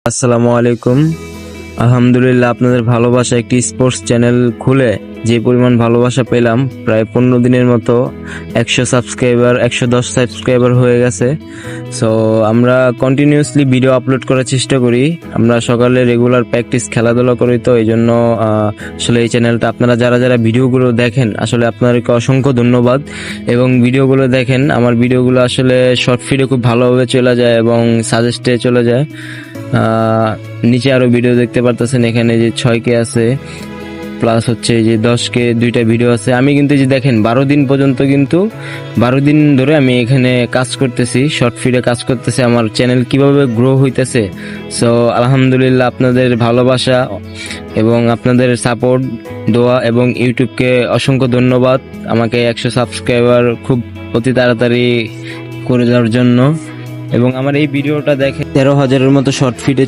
আসসালামু আলাইকুম। আলহামদুলিল্লাহ, আপনাদের ভালোবাসা একটি স্পোর্টস চ্যানেল খুলে যে পরিমাণ ভালোবাসা পেলাম, প্রায় 15 দিনের মতো 110 সাবস্ক্রাইবার হয়ে গেছে। সো আমরা কন্টিনিউয়াসলি ভিডিও আপলোড করার চেষ্টা করি। আমরা সকালে রেগুলার প্র্যাকটিস খেলাধুলা করি, তো এই জন্য আসলে এই চ্যানেলটা আপনারা যারা যারা ভিডিওগুলো দেখেন, আসলে আপনাদেরকে অসংখ্য ধন্যবাদ। এবং ভিডিওগুলো দেখেন, আমার ভিডিওগুলো আসলে শর্ট ফিডে খুব ভালোভাবে চলে যায় এবং সাজেস্টে চলে যায়। নিচে আরো ভিডিও দেখতে পারতেছেন, এখানে যে 6K আছে, প্লাস হচ্ছে যে 10K দুইটা ভিডিও আছে। আমি কিন্তু যে দেখেন 12 দিন পর্যন্ত, কিন্তু 12 দিন ধরে আমি এখানে কাজ করতেছি, শর্ট ফিডে কাজ করতেছি। আমার চ্যানেল কিভাবে গ্রো হইতেছে। সো আলহামদুলিল্লাহ, আপনাদের ভালোবাসা এবং আপনাদের সাপোর্ট, দোয়া এবং ইউটিউবকে অসংখ্য ধন্যবাদ আমাকে 100 সাবস্ক্রাইবার খুব অতি তাড়াতাড়ি করে দেওয়ার জন্য। এবং আমার এই ভিডিওটা দেখে 13,000-এর মতো শর্ট ফিডে